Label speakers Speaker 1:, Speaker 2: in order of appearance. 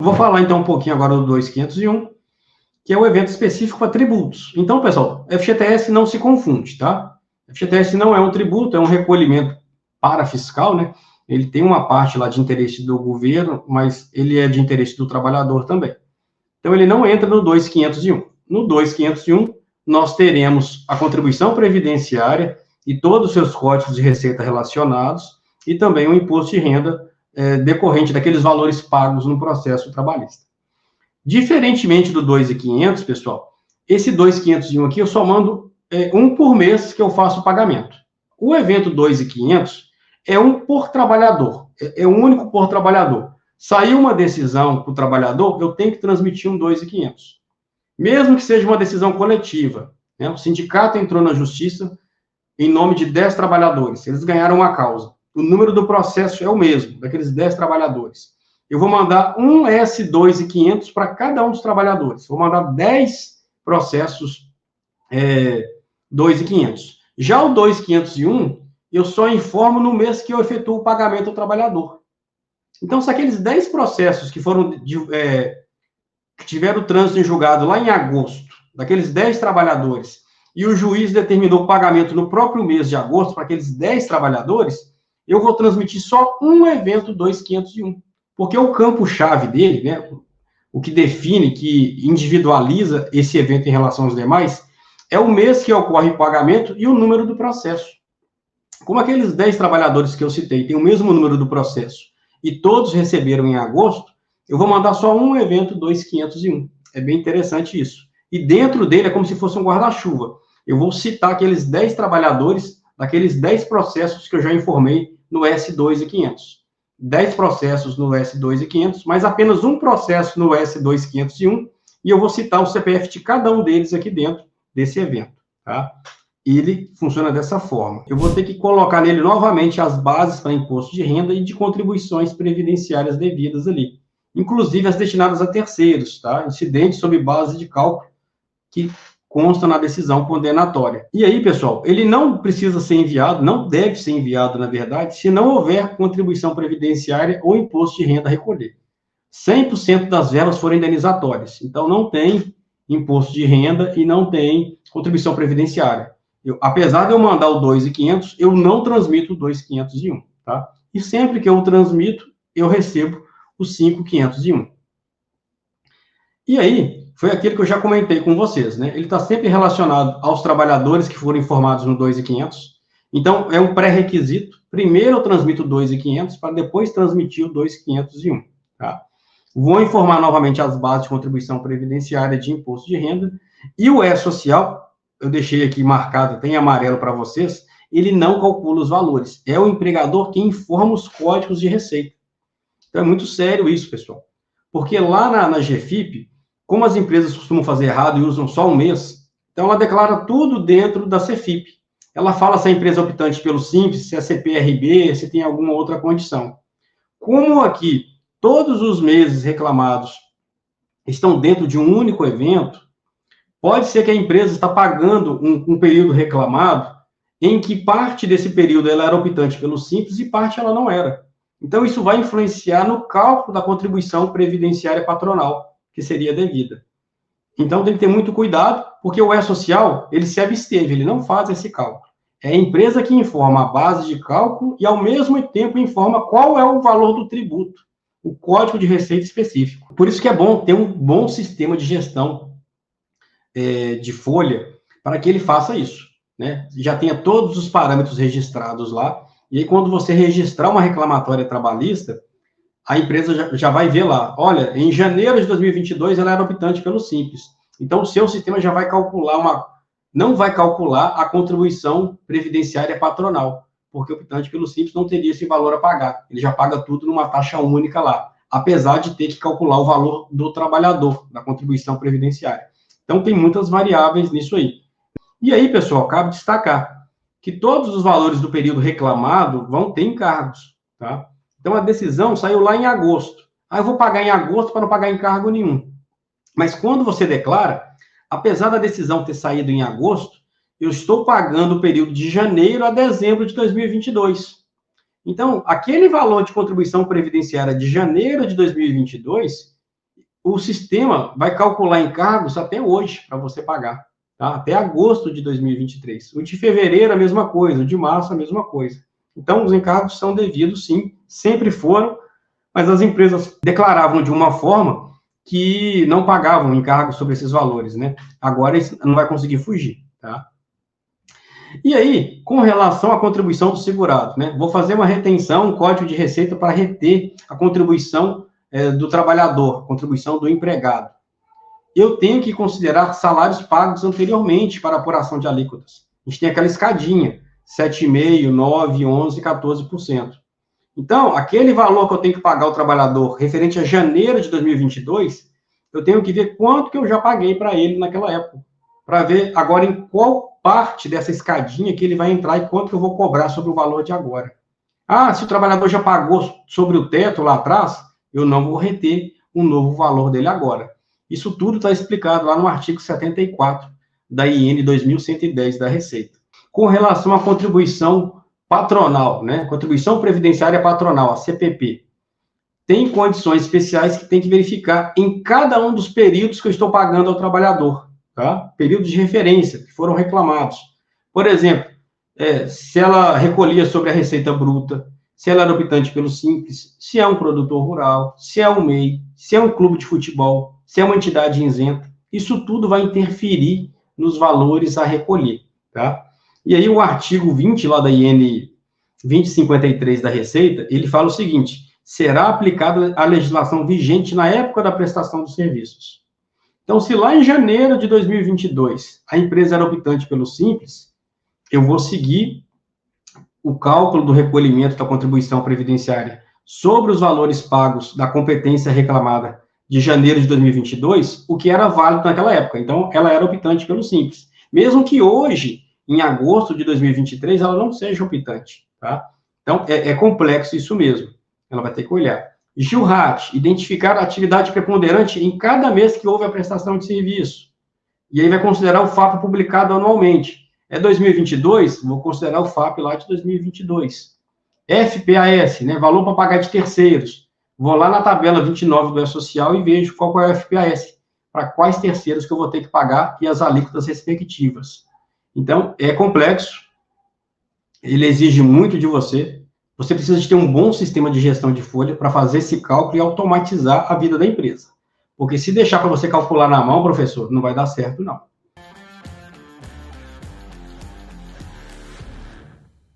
Speaker 1: Vou falar então um pouquinho agora do 2501, que é o evento específico para tributos. Então, pessoal, FGTS não se confunde, tá? FGTS não é um tributo, é um recolhimento para fiscal, né? Ele tem uma parte lá de interesse do governo, mas ele é de interesse do trabalhador também. Então, ele não entra no 2501. No 2501, nós teremos a contribuição previdenciária e todos os seus códigos de receita relacionados e também o imposto de renda decorrente daqueles valores pagos no processo trabalhista. Diferentemente do 2.500, pessoal, esse 2.501 aqui eu só mando um por mês que eu faço o pagamento. O evento 2.500 é um por trabalhador, é um único por trabalhador. Saiu uma decisão para o trabalhador, eu tenho que transmitir um 2.500. Mesmo que seja uma decisão coletiva, né? O sindicato entrou na justiça em nome de 10 trabalhadores, eles ganharam a causa. O número do processo é o mesmo, daqueles 10 trabalhadores. Eu vou mandar um S2.500 para cada um dos trabalhadores. Vou mandar 10 processos 2.500. Já o 2.501, eu só informo no mês que eu efetuo o pagamento ao trabalhador. Então, se aqueles 10 processos que foram que tiveram o trânsito em julgado lá em agosto, daqueles 10 trabalhadores, e o juiz determinou o pagamento no próprio mês de agosto para aqueles 10 trabalhadores, eu vou transmitir só um evento 2.501. Porque o campo-chave dele, né, o que define, que individualiza esse evento em relação aos demais, é o mês que ocorre o pagamento e o número do processo. Como aqueles 10 trabalhadores que eu citei têm o mesmo número do processo e todos receberam em agosto, eu vou mandar só um evento 2.501. É bem interessante isso. E dentro dele é como se fosse um guarda-chuva. Eu vou citar aqueles 10 trabalhadores daqueles 10 processos que eu já informei no S2.500. 10 processos no S2.500, mas apenas um processo no S2.501, e eu vou citar o CPF de cada um deles aqui dentro desse evento, tá? Ele funciona dessa forma. Eu vou ter que colocar nele novamente as bases para imposto de renda e de contribuições previdenciárias devidas ali, inclusive as destinadas a terceiros, tá? Incidentes sob base de cálculo que consta na decisão condenatória. E aí, pessoal, ele não precisa ser enviado, não deve ser enviado, na verdade, se não houver contribuição previdenciária ou imposto de renda a recolher. 100% das verbas foram indenizatórias. Então, não tem imposto de renda e não tem contribuição previdenciária. Apesar de eu mandar o 2.500, eu não transmito o 2.501, tá? E sempre que eu transmito, eu recebo o 5.501. E aí, foi aquilo que eu já comentei com vocês, né? Ele está sempre relacionado aos trabalhadores que foram informados no 2.500. Então, é um pré-requisito. Primeiro eu transmito o 2.500 para depois transmitir o 2.501, tá? Vou informar novamente as bases de contribuição previdenciária de imposto de renda. E o E-Social, eu deixei aqui marcado, tem amarelo para vocês, ele não calcula os valores. É o empregador que informa os códigos de receita. Então, é muito sério isso, pessoal. Porque lá na GFIP, como as empresas costumam fazer errado e usam só um mês, então ela declara tudo dentro da CFIP. Ela fala se a empresa é optante pelo Simples, se é CPRB, se tem alguma outra condição. Como aqui todos os meses reclamados estão dentro de um único evento, pode ser que a empresa está pagando um período reclamado em que parte desse período ela era optante pelo Simples e parte ela não era. Então, isso vai influenciar no cálculo da contribuição previdenciária patronal, que seria devida. Então, tem que ter muito cuidado, porque o E-Social, ele se absteve, ele não faz esse cálculo. É a empresa que informa a base de cálculo e, ao mesmo tempo, informa qual é o valor do tributo, o código de receita específico. Por isso que é bom ter um bom sistema de gestão de folha para que ele faça isso, né? Já tenha todos os parâmetros registrados lá, e aí quando você registrar uma reclamatória trabalhista, a empresa já vai ver lá, olha, em janeiro de 2022 ela era optante pelo Simples. Então, o seu sistema já vai calcular não vai calcular a contribuição previdenciária patronal, porque o optante pelo Simples não teria esse valor a pagar. Ele já paga tudo numa taxa única lá, apesar de ter que calcular o valor do trabalhador, da contribuição previdenciária. Então, tem muitas variáveis nisso aí. E aí, pessoal, cabe destacar que todos os valores do período reclamado vão ter encargos, tá? Então, a decisão saiu lá em agosto. Eu vou pagar em agosto para não pagar encargo nenhum. Mas quando você declara, apesar da decisão ter saído em agosto, eu estou pagando o período de janeiro a dezembro de 2022. Então, aquele valor de contribuição previdenciária de janeiro de 2022, o sistema vai calcular encargos até hoje, para você pagar, tá? Até agosto de 2023. O de fevereiro, a mesma coisa. O de março, a mesma coisa. Então, os encargos são devidos, sim, sempre foram, mas as empresas declaravam de uma forma que não pagavam encargos sobre esses valores, né? Agora, isso não vai conseguir fugir, tá? E aí, com relação à contribuição do segurado, né? Vou fazer uma retenção, um código de receita para reter a contribuição do trabalhador, contribuição do empregado. Eu tenho que considerar salários pagos anteriormente para apuração de alíquotas. A gente tem aquela escadinha, 7,5%, 9%, 11%, 14%. Então, aquele valor que eu tenho que pagar ao trabalhador referente a janeiro de 2022, eu tenho que ver quanto que eu já paguei para ele naquela época, para ver agora em qual parte dessa escadinha que ele vai entrar e quanto que eu vou cobrar sobre o valor de agora. Ah, se o trabalhador já pagou sobre o teto lá atrás, eu não vou reter um novo valor dele agora. Isso tudo está explicado lá no artigo 74 da IN 2110 da Receita. Com relação à contribuição patronal, né? Contribuição previdenciária patronal, a CPP. Tem condições especiais que tem que verificar em cada um dos períodos que eu estou pagando ao trabalhador, tá? Períodos de referência que foram reclamados. Por exemplo, se ela recolhia sobre a receita bruta, se ela era optante pelo Simples, se é um produtor rural, se é um MEI, se é um clube de futebol, se é uma entidade isenta, isso tudo vai interferir nos valores a recolher, tá? E aí o artigo 20 lá da IN 2053 da Receita, ele fala o seguinte: será aplicada a legislação vigente na época da prestação dos serviços. Então, se lá em janeiro de 2022 a empresa era optante pelo Simples, eu vou seguir o cálculo do recolhimento da contribuição previdenciária sobre os valores pagos da competência reclamada de janeiro de 2022, o que era válido naquela época. Então, ela era optante pelo Simples. Mesmo que hoje, em agosto de 2023, ela não seja optante, tá? Então, é complexo isso mesmo. Ela vai ter que olhar. GILRAT, identificar a atividade preponderante em cada mês que houve a prestação de serviço. E aí vai considerar o FAP publicado anualmente. É 2022? Vou considerar o FAP lá de 2022. FPAS, né? Valor para pagar de terceiros. Vou lá na tabela 29 do E-Social e vejo qual é o FPAS, para quais terceiros que eu vou ter que pagar e as alíquotas respectivas. Então, é complexo, ele exige muito de você. Você precisa de ter um bom sistema de gestão de folha para fazer esse cálculo e automatizar a vida da empresa. Porque se deixar para você calcular na mão, professor, não vai dar certo, não.